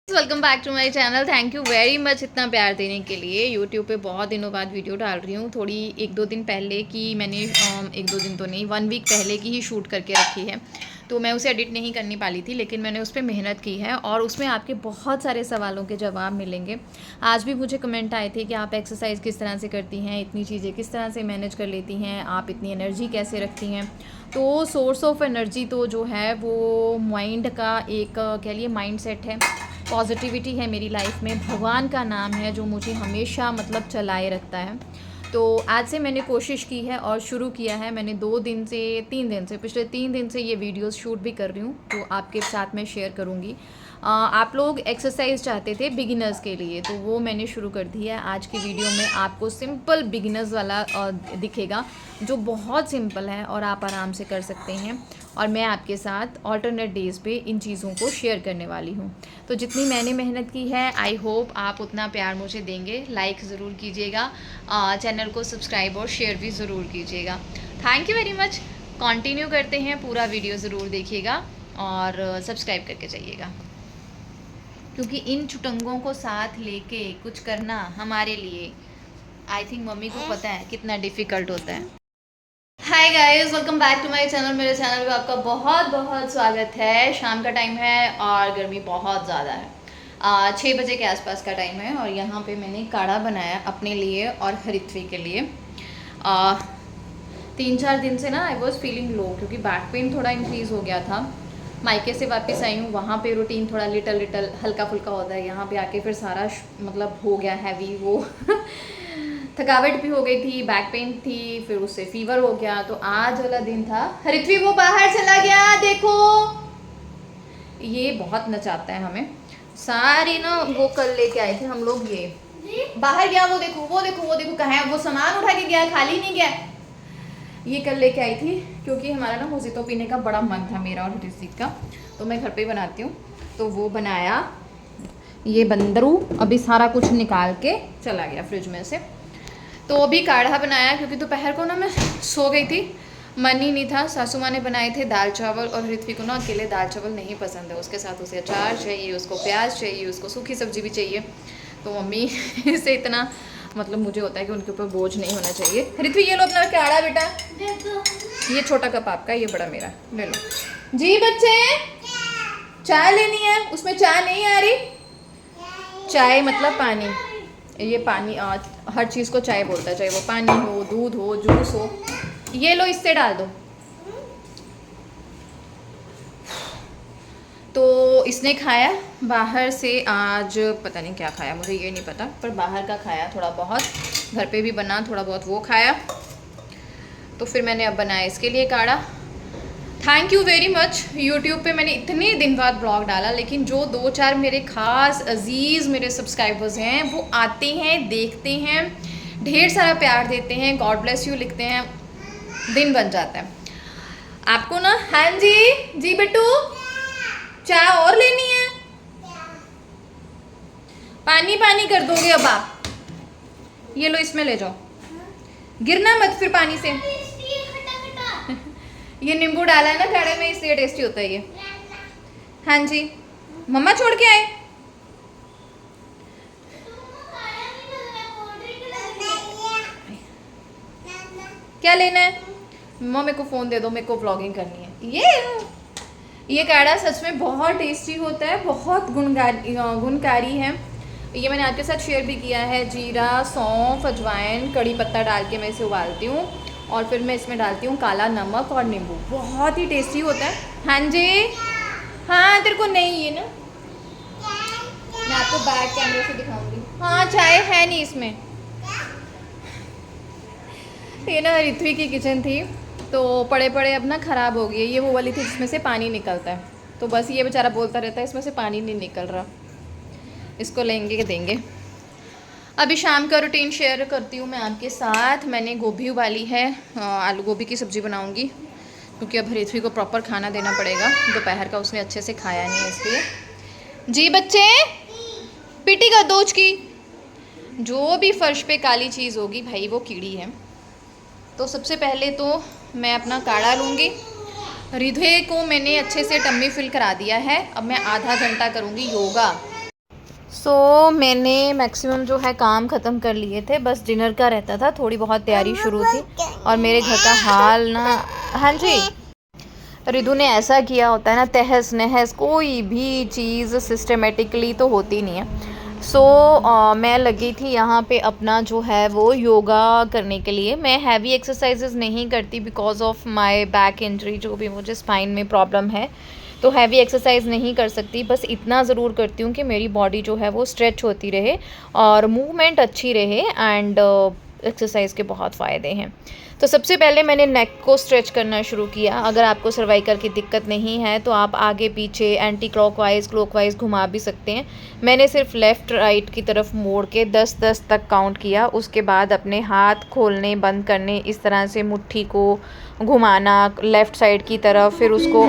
Welcome back to my channel. Thank you very much इतना प्यार देने के लिए। यूट्यूब पे बहुत दिनों बाद वीडियो डाल रही हूँ। थोड़ी एक दो दिन पहले की मैंने एक दो दिन तो नहीं, 1 वीक पहले की ही शूट करके रखी है, तो मैं उसे एडिट नहीं करनी पाली थी, लेकिन मैंने उस पर मेहनत की है और उसमें आपके बहुत सारे सवालों के जवाब मिलेंगे। आज भी मुझे कमेंट आए थे कि आप एक्सरसाइज किस तरह से करती हैं, इतनी चीज़ें किस तरह से मैनेज कर लेती हैं, आप इतनी एनर्जी कैसे रखती हैं। तो सोर्स ऑफ एनर्जी तो जो है वो माइंड का एक कह लिए माइंड सेट है, पॉजिटिविटी है मेरी लाइफ में, भगवान का नाम है जो मुझे हमेशा मतलब चलाए रखता है। तो आज से मैंने कोशिश की है और शुरू किया है। मैंने 2 दिन से 3 दिन से पिछले 3 दिन से ये वीडियोस शूट भी कर रही हूँ, तो आपके साथ में शेयर करूँगी। आप लोग एक्सरसाइज चाहते थे बिगिनर्स के लिए, तो वो मैंने शुरू कर दी है। आज की वीडियो में आपको सिंपल बिगिनर्स वाला दिखेगा, जो बहुत सिंपल है और आप आराम से कर सकते हैं। और मैं आपके साथ ऑल्टरनेट डेज़ पे इन चीज़ों को शेयर करने वाली हूँ। तो जितनी मैंने मेहनत की है, आई होप आप उतना प्यार मुझे देंगे। लाइक ज़रूर कीजिएगा, चैनल को सब्सक्राइब और शेयर भी ज़रूर कीजिएगा। Thank you very much. Continue करते हैं, पूरा वीडियो ज़रूर देखिएगा और सब्सक्राइब करके जाइएगा, क्योंकि इन चुटंगों को साथ लेके कुछ करना हमारे लिए, आई थिंक मम्मी को पता है कितना डिफ़िकल्ट होता है। Hi guys, welcome back to my channel. मेरे चैनल पे आपका बहुत बहुत स्वागत है। शाम का टाइम है और गर्मी बहुत ज़्यादा है। 6 बजे के आसपास का टाइम है और यहाँ पे मैंने काढ़ा बनाया अपने लिए और हरित्वी के लिए। 3-4 दिन से ना आई वॉज फीलिंग लो, क्योंकि बैक पेन थोड़ा इंक्रीज़ हो गया था। मायके से वापस आई हूँ, वहाँ पे रूटीन थोड़ा लिटल हल्का फुल्का होता है। यहाँ पे आके फिर सारा मतलब हो गया हैवी वो थकावट भी हो गई थी, बैक पेन थी, फिर उससे फीवर हो गया। तो आज वाला दिन था। हरित्वी वो बाहर चला गया, देखो ये बहुत नचाता है हमें। सारी ना वो कल लेके आए थे हम लोग, ये बाहर गया, वो देखो वो देखो वो देखो, कहाँ है वो, सामान उठा के गया, खाली नहीं गया। ये कल लेके आई थी, क्योंकि हमारा ना मोजितो पीने का बड़ा मन था मेरा और ऋतिक का, तो मैं घर पे ही बनाती हूँ। तो वो बनाया ये बंदरू, अभी सारा कुछ निकाल के चला गया फ्रिज में से। तो अभी काढ़ा बनाया, क्योंकि दोपहर को ना मैं सो गई थी, मन ही नहीं था। सासू माँ ने बनाए थे दाल चावल, और ऋत्विक को ना अकेले दाल चावल नहीं पसंद है, उसके साथ उसे अचार चाहिए, उसको प्याज चाहिए, उसको सूखी सब्जी भी चाहिए। तो मम्मी से इतना मतलब मुझे होता है कि उनके ऊपर बोझ नहीं होना चाहिए। ऋत्विक ये लो अपना काढ़ा बेटा, ये छोटा कप आपका, ये बड़ा मेरा, ले लो जी। बच्चे चाय लेनी है, उसमें चाय नहीं आ रही, चाय मतलब पानी, ये पानी हर चीज़ को चाय बोलता है, चाहे वो पानी हो, दूध हो, जूस हो। ये लो, इससे डाल दो। तो इसने खाया बाहर से, आज पता नहीं क्या खाया, मुझे ये नहीं पता, पर बाहर का खाया थोड़ा बहुत, घर पे भी बना थोड़ा बहुत वो खाया। तो फिर मैंने अब बनाया इसके लिए काढ़ा। Thank you very much. YouTube पे मैंने इतने दिन बाद ब्लॉग डाला, लेकिन जो 2-4 मेरे ख़ास अजीज़ मेरे सब्सक्राइबर्स हैं, वो आते हैं, देखते हैं, ढेर सारा प्यार देते हैं, गॉड ब्लेस यू लिखते हैं, दिन बन जाता है। आपको ना, हाँ जी जी बेटू, चाय और लेनी है, पानी पानी कर दोगे अब आप, ये लो इसमें ले जाओ, गिरना मत फिर पानी से। ये नींबू डाला है ना काढ़े में, इसलिए टेस्टी होता है ये। हाँ जी, मम्मा छोड़ के आए। क्या लेना है? मम्मा मेरे को फ़ोन दे दो, मेरे को व्लॉगिंग करनी है। ये काढ़ा सच में बहुत टेस्टी होता है, बहुत गुणकारी है। ये मैंने आपके साथ शेयर भी किया है। जीरा, सौंफ, अजवाइन, कड़ी पत्ता डाल के मैं इसे उबालती हूँ, और फिर मैं इसमें डालती हूँ काला नमक और नींबू, बहुत ही टेस्टी होता है। हाँ जी, हाँ तेरे को नहीं, ये ना मैं आपको बैक कैमरे से दिखाऊंगी। हाँ चाय है नहीं इसमें। ये ना ऋत्विक की किचन थी, तो पड़े पड़े अब ना ख़राब हो गई है। ये वो वाली थी जिसमें से पानी निकलता है, तो बस ये बेचारा बोलता रहता है इसमें से पानी नहीं निकल रहा, इसको लेंगे देंगे। अभी शाम का रूटीन शेयर करती हूँ मैं आपके साथ। मैंने गोभी उबाली है, आलू गोभी की सब्ज़ी बनाऊँगी, क्योंकि अब ऋत्विक को प्रॉपर खाना देना पड़ेगा। दोपहर का उसने अच्छे से खाया नहीं है, इसलिए। जी बच्चे, पीटी कर दो उसकी। जो भी फर्श पे काली चीज़ होगी भाई, वो कीड़ी है। तो सबसे पहले तो मैं अपना काढ़ा लूँगी। हृदय को मैंने अच्छे से टम्मी फिल करा दिया है। अब मैं आधा घंटा करूँगी योगा। मैंने मैक्सिमम जो है काम ख़त्म कर लिए थे, बस डिनर का रहता था, थोड़ी बहुत तैयारी शुरू थी। और मेरे घर का हाल ना, हाँ जी, रिदू ने ऐसा किया होता है ना, तहस नहस कोई भी चीज़ सिस्टमेटिकली तो होती नहीं है। मैं लगी थी यहाँ पे अपना जो है वो योगा करने के लिए। मैं हैवी एक्सरसाइजेस नहीं करती because of my back injury, जो भी मुझे स्पाइन में प्रॉब्लम है, तो हैवी एक्सरसाइज नहीं कर सकती। बस इतना ज़रूर करती हूँ कि मेरी बॉडी जो है वो स्ट्रेच होती रहे और मूवमेंट अच्छी रहे। एंड एक्सरसाइज के बहुत फ़ायदे हैं। तो सबसे पहले मैंने नेक को स्ट्रेच करना शुरू किया। अगर आपको सर्वाइकल की दिक्कत नहीं है तो आप आगे पीछे एंटी क्लॉकवाइज क्लॉकवाइज घुमा भी सकते हैं। मैंने सिर्फ लेफ़्ट राइट की तरफ मोड़ के 10-10 तक काउंट किया। उसके बाद अपने हाथ खोलने बंद करने, इस तरह से मुट्ठी को घुमाना लेफ़्ट साइड की तरफ, फिर उसको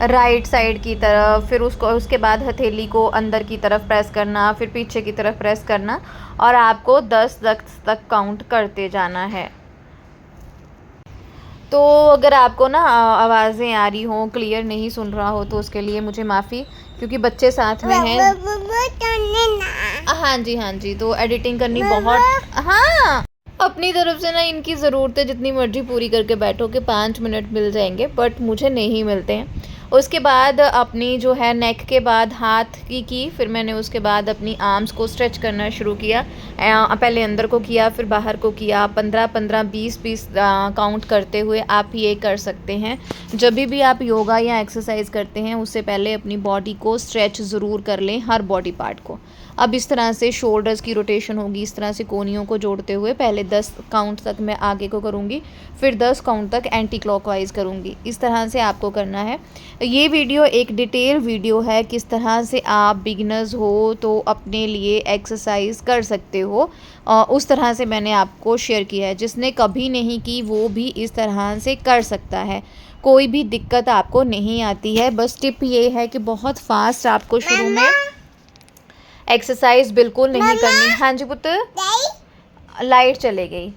राइट साइड की तरफ, फिर उसके बाद हथेली को अंदर की तरफ प्रेस करना, फिर पीछे की तरफ प्रेस करना, और आपको 10 तक काउंट करते जाना है। तो अगर आपको ना आवाज़ें आ रही हों, क्लियर नहीं सुन रहा हो, तो उसके लिए मुझे माफ़ी, क्योंकि बच्चे साथ में हैं। हाँ जी, हाँ जी, तो एडिटिंग करनी बहुत, हाँ, अपनी तरफ से ना इनकी ज़रूरतें जितनी मर्जी पूरी करके बैठो कि 5 मिनट मिल जाएंगे, बट मुझे नहीं मिलते हैं। उसके बाद अपनी जो है नेक के बाद हाथ की फिर मैंने उसके बाद अपनी आर्म्स को स्ट्रेच करना शुरू किया। पहले अंदर को किया, फिर बाहर को किया। 15-15, 20-20 काउंट करते हुए आप ये कर सकते हैं। जब भी आप योगा या एक्सरसाइज करते हैं उससे पहले अपनी बॉडी को स्ट्रेच ज़रूर कर लें, हर बॉडी पार्ट को। अब इस तरह से शोल्डर्स की रोटेशन होगी, इस तरह से कोहनियों को जोड़ते हुए पहले 10 काउंट तक मैं आगे को करूँगी, फिर 10 काउंट तक एंटी क्लॉकवाइज करूँगी। इस तरह से आपको करना है। ये वीडियो एक डिटेल वीडियो है, किस तरह से आप बिगिनर्स हो तो अपने लिए एक्सरसाइज कर सकते हो, उस तरह से मैंने आपको शेयर किया है। जिसने कभी नहीं की वो भी इस तरह से कर सकता है, कोई भी दिक्कत आपको नहीं आती है। बस टिप ये है कि बहुत फास्ट आपको शुरू में एक्सरसाइज बिल्कुल नहीं करनी। हाँ जी पुत्र, लाइट चले गई।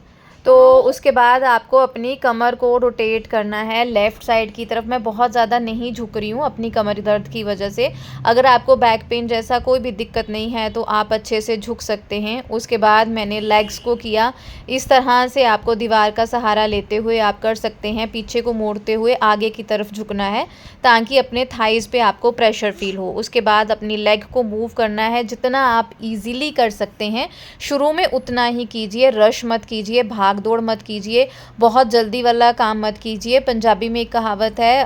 तो उसके बाद आपको अपनी कमर को रोटेट करना है लेफ़्ट साइड की तरफ। मैं बहुत ज़्यादा नहीं झुक रही हूँ अपनी कमर दर्द की वजह से। अगर आपको बैक पेन जैसा कोई भी दिक्कत नहीं है तो आप अच्छे से झुक सकते हैं। उसके बाद मैंने लेग्स को किया, इस तरह से आपको दीवार का सहारा लेते हुए आप कर सकते हैं। पीछे को मोड़ते हुए आगे की तरफ झुकना है ताकि अपने थाइज़ पे आपको प्रेशर फील हो। उसके बाद अपनी लेग को मूव करना है, जितना आप ईज़िली कर सकते हैं शुरू में उतना ही कीजिए। रश मत कीजिए, भाग दौड़ मत कीजिए, बहुत जल्दी वाला काम मत कीजिए। पंजाबी में एक कहावत है,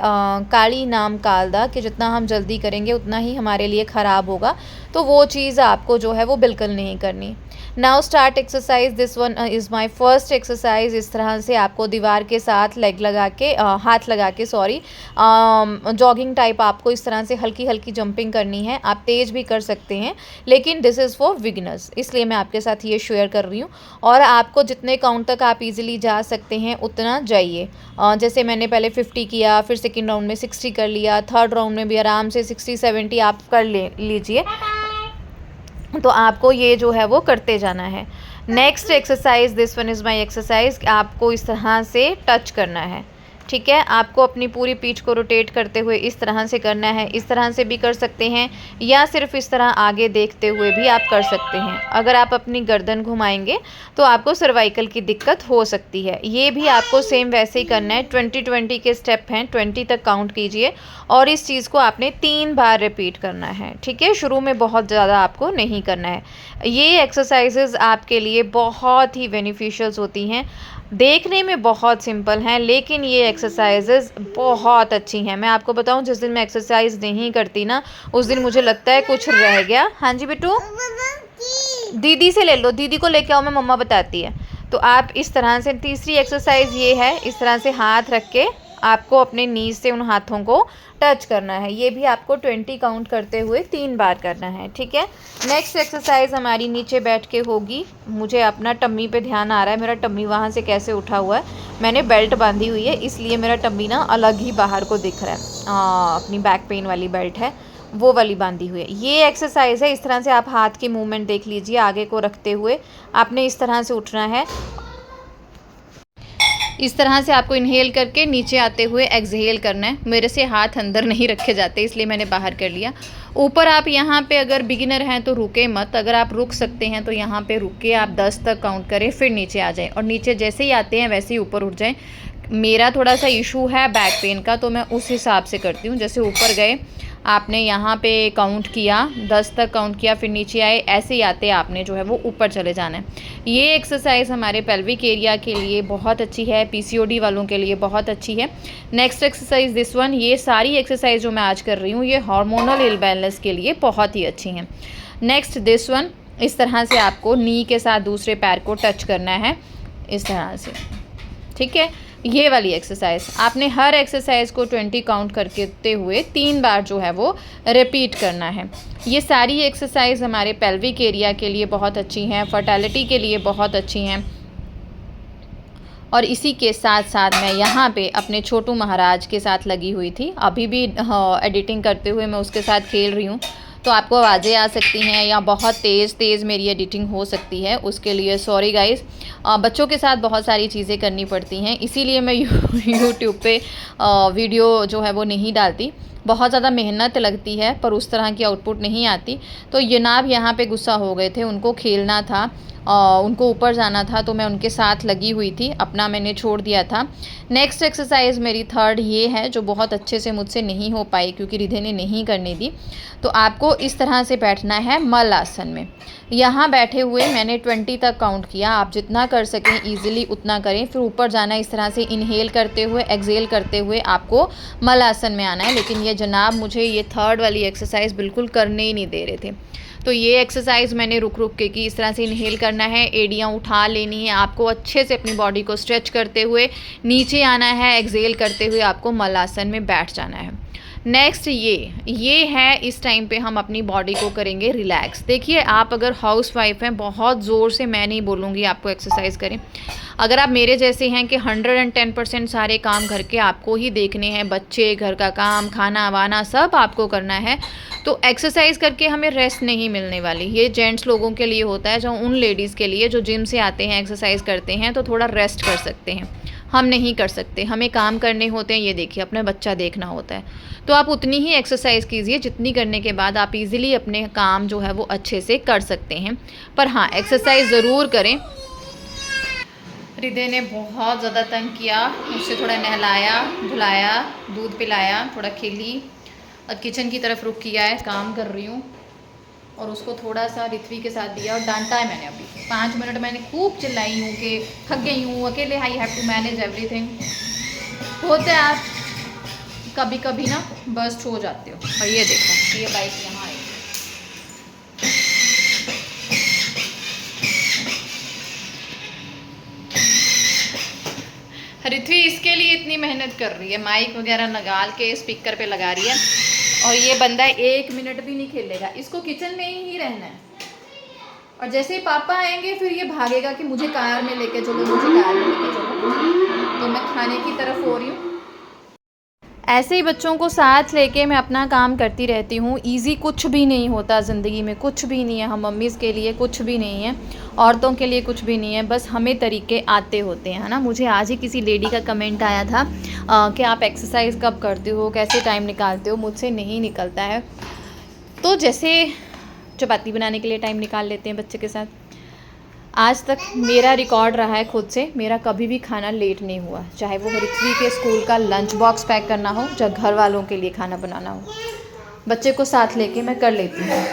काली नाम कालदा, कि जितना हम जल्दी करेंगे उतना ही हमारे लिए ख़राब होगा। तो वो चीज़ आपको जो है वो बिल्कुल नहीं करनी। Now start exercise. This one is my first exercise. इस तरह से आपको दीवार के साथ लेग लगा के हाथ लगा के जॉगिंग टाइप आपको इस तरह से हल्की हल्की जंपिंग करनी है। आप तेज़ भी कर सकते हैं, लेकिन दिस इज़ फॉर बिगिनर्स, इसलिए मैं आपके साथ ये शेयर कर रही हूँ। और आपको जितने काउंट तक आप इजीली जा सकते हैं उतना जाइए। जैसे मैंने पहले 50 किया, फिर सेकेंड राउंड में 60 कर लिया, थर्ड राउंड में भी आराम से 60-70 आप कर लीजिए। तो आपको ये जो है वो करते जाना है। Next exercise, this one is my exercise. आपको इस तरह से टच करना है, ठीक है। आपको अपनी पूरी पीठ को रोटेट करते हुए इस तरह से करना है। इस तरह से भी कर सकते हैं या सिर्फ इस तरह आगे देखते हुए भी आप कर सकते हैं। अगर आप अपनी गर्दन घुमाएंगे तो आपको सर्वाइकल की दिक्कत हो सकती है। ये भी आपको सेम वैसे ही करना है। 20-20 के स्टेप हैं, 20 तक काउंट कीजिए और इस चीज़ को आपने 3 बार रिपीट करना है, ठीक है। शुरू में बहुत ज़्यादा आपको नहीं करना है। ये एक्सरसाइजेज आपके लिए बहुत ही बेनिफिशियल्स होती हैं। देखने में बहुत सिंपल हैं, लेकिन ये एक्सरसाइजेज बहुत अच्छी हैं। मैं आपको बताऊं, जिस दिन मैं एक्सरसाइज नहीं करती ना, उस दिन मुझे लगता है कुछ रह गया। हाँ जी बेटू, दीदी से ले लो, दीदी को लेके आओ, मैं मम्मा बताती है। तो आप इस तरह से, तीसरी एक्सरसाइज ये है, इस तरह से हाथ रख के आपको अपने नीज से उन हाथों को टच करना है। ये भी आपको 20 काउंट करते हुए 3 बार करना है, ठीक है। नेक्स्ट एक्सरसाइज हमारी नीचे बैठ के होगी। मुझे अपना टम्मी पे ध्यान आ रहा है, मेरा टम्मी वहाँ से कैसे उठा हुआ है। मैंने बेल्ट बांधी हुई है, इसलिए मेरा टम्मी ना अलग ही बाहर को दिख रहा है। अपनी बैक पेन वाली बेल्ट है, वो वाली बांधी हुई है। ये एक्सरसाइज है। इस तरह से आप हाथ की मूवमेंट देख लीजिए, आगे को रखते हुए आपने इस तरह से उठना है। इस तरह से आपको इनहेल करके नीचे आते हुए एक्सहेल करना है। मेरे से हाथ अंदर नहीं रखे जाते, इसलिए मैंने बाहर कर लिया। ऊपर आप यहाँ पे अगर बिगिनर हैं तो रुके मत, अगर आप रुक सकते हैं तो यहाँ पे रुक के आप 10 तक काउंट करें, फिर नीचे आ जाएं और नीचे जैसे ही आते हैं वैसे ही ऊपर उठ जाएं। मेरा थोड़ा सा इशू है बैक पेन का, तो मैं उस हिसाब से करती हूँ। जैसे ऊपर गए, आपने यहाँ पे काउंट किया, 10 तक काउंट किया, फिर नीचे आए, ऐसे ही आते आपने जो है वो ऊपर चले जाना है। ये एक्सरसाइज हमारे पेल्विक एरिया के लिए बहुत अच्छी है, पीसीओडी वालों के लिए बहुत अच्छी है। Next exercise this one. ये सारी एक्सरसाइज जो मैं आज कर रही हूँ ये हार्मोनल इम्बैलेंस के लिए बहुत ही अच्छी हैं। Next this one. इस तरह से आपको नी के साथ दूसरे पैर को टच करना है, इस तरह से, ठीक है। ये वाली एक्सरसाइज आपने हर एक्सरसाइज को 20 काउंट करते हुए 3 बार जो है वो रिपीट करना है। ये सारी एक्सरसाइज हमारे पेल्विक एरिया के लिए बहुत अच्छी हैं, फर्टिलिटी के लिए बहुत अच्छी हैं। और इसी के साथ साथ मैं यहाँ पे अपने छोटू महाराज के साथ लगी हुई थी, अभी भी एडिटिंग करते हुए मैं उसके साथ खेल रही हूँ, तो आपको आवाज़ें आ सकती हैं या बहुत तेज़ मेरी एडिटिंग हो सकती है, उसके लिए सॉरी गाइस। बच्चों के साथ बहुत सारी चीज़ें करनी पड़ती हैं, इसीलिए मैं यूट्यूब पे वीडियो जो है वो नहीं डालती। बहुत ज़्यादा मेहनत लगती है पर उस तरह की आउटपुट नहीं आती। तो जनाब यहाँ पे गुस्सा हो गए थे, उनको खेलना था, उनको ऊपर जाना था, तो मैं उनके साथ लगी हुई थी, अपना मैंने छोड़ दिया था। नेक्स्ट एक्सरसाइज मेरी थर्ड ये है जो बहुत अच्छे से मुझसे नहीं हो पाई क्योंकि रिधे ने नहीं करने दी। तो आपको इस तरह से बैठना है मल आसन में। यहाँ बैठे हुए मैंने 20 तक काउंट किया, आप जितना कर सकें ईजिली उतना करें। फिर ऊपर जाना, इस तरह से इनहेल करते हुए एक्सहेल करते हुए आपको मल आसन में आना है। लेकिन ये जनाब मुझे ये थर्ड वाली एक्सरसाइज बिल्कुल करने ही नहीं दे रहे थे, तो ये एक्सरसाइज मैंने रुक रुक के की। इस तरह से इनहेल करना है, एड़ियाँ उठा लेनी है आपको, अच्छे से अपनी बॉडी को स्ट्रेच करते हुए नीचे आना है, एक्सहेल करते हुए आपको मल आसन में बैठ जाना है। नेक्स्ट ये है, इस टाइम पे हम अपनी बॉडी को करेंगे रिलैक्स। देखिए आप अगर हाउस वाइफ हैं, बहुत ज़ोर से मैं नहीं बोलूँगी आपको एक्सरसाइज करें। अगर आप मेरे जैसे हैं कि 110% सारे काम घर के आपको ही देखने हैं, बच्चे, घर का काम, खाना वाना सब आपको करना है, तो एक्सरसाइज करके हमें रेस्ट नहीं मिलने वाली। ये जेंट्स लोगों के लिए होता है, जो उन लेडीज़ के लिए जो जिम से आते हैं, एक्सरसाइज करते हैं तो थोड़ा रेस्ट कर सकते हैं, हम नहीं कर सकते, हमें काम करने होते हैं। ये देखिए अपना बच्चा देखना होता है, तो आप उतनी ही एक्सरसाइज कीजिए जितनी करने के बाद आप इजीली अपने काम जो है वो अच्छे से कर सकते हैं। पर हाँ, एक्सरसाइज ज़रूर करें। रिधे ने बहुत ज़्यादा तंग किया, मुझसे थोड़ा नहलाया धुलाया, दूध पिलाया, थोड़ा खेली, अब किचन की तरफ रुख किया है, काम कर रही हूँ। और उसको थोड़ा सा ऋत्वी के साथ दिया और डांटा है मैंने। अभी 5 मिनट मैंने खूब चिल्लाई हूँ कि थक गई हूँ, अकेले I have to manage everything. होते हैं आप कभी कभी ना बर्स्ट हो जाते हो। और ये देखो ये बाइक यहाँ आई, ऋत्वी इसके लिए इतनी मेहनत कर रही है, माइक वगैरह लगा के स्पीकर पे लगा रही है। और ये बंदा 1 मिनट भी नहीं खेलेगा, इसको किचन में ही रहना है। और जैसे ही पापा आएंगे फिर ये भागेगा कि मुझे कार में लेके चलो, मुझे कार में लेके चलो। तो मैं खाने की तरफ हो रही हूँ। ऐसे ही बच्चों को साथ लेके मैं अपना काम करती रहती हूँ। इजी कुछ भी नहीं होता ज़िंदगी में, कुछ भी नहीं है। हम मम्मीज़ के लिए कुछ भी नहीं है, औरतों के लिए कुछ भी नहीं है, बस हमें तरीके आते होते हैं, है ना। मुझे आज ही किसी लेडी का कमेंट आया था कि आप एक्सरसाइज कब करते हो, कैसे टाइम निकालते हो। मुझसे नहीं निकलता है, तो जैसे चपाती बनाने के लिए टाइम निकाल लेते हैं बच्चे के साथ। आज तक मेरा रिकॉर्ड रहा है खुद से, मेरा कभी भी खाना लेट नहीं हुआ, चाहे वो ऋत्वी के स्कूल का लंच बॉक्स पैक करना हो, चाहे घर वालों के लिए खाना बनाना हो, बच्चे को साथ लेके मैं कर लेती हूँ।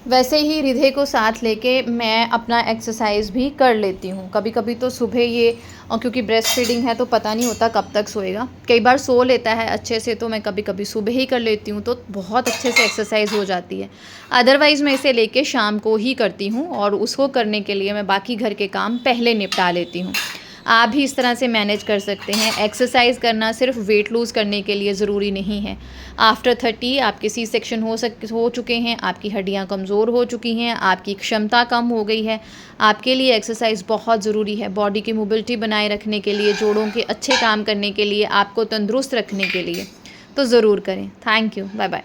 वैसे ही रिधे को साथ लेके मैं अपना एक्सरसाइज भी कर लेती हूँ। कभी कभी तो सुबह ये, क्योंकि ब्रेस्ट फीडिंग है तो पता नहीं होता कब तक सोएगा, कई बार सो लेता है अच्छे से, तो मैं कभी कभी सुबह ही कर लेती हूँ, तो बहुत अच्छे से एक्सरसाइज हो जाती है। अदरवाइज़ मैं इसे लेके शाम को ही करती हूँ, और उसको करने के लिए मैं बाकी घर के काम पहले निपटा लेती हूँ। आप भी इस तरह से मैनेज कर सकते हैं। एक्सरसाइज करना सिर्फ वेट लूज़ करने के लिए ज़रूरी नहीं है। आफ्टर 30 आपके सी सेक्शन हो चुके हैं, आपकी हड्डियां कमज़ोर हो चुकी हैं, आपकी क्षमता कम हो गई है, आपके लिए एक्सरसाइज बहुत ज़रूरी है। बॉडी की मोबिलिटी बनाए रखने के लिए, जोड़ों के अच्छे काम करने के लिए, आपको तंदुरुस्त रखने के लिए, तो ज़रूर करें। Thank you, bye bye.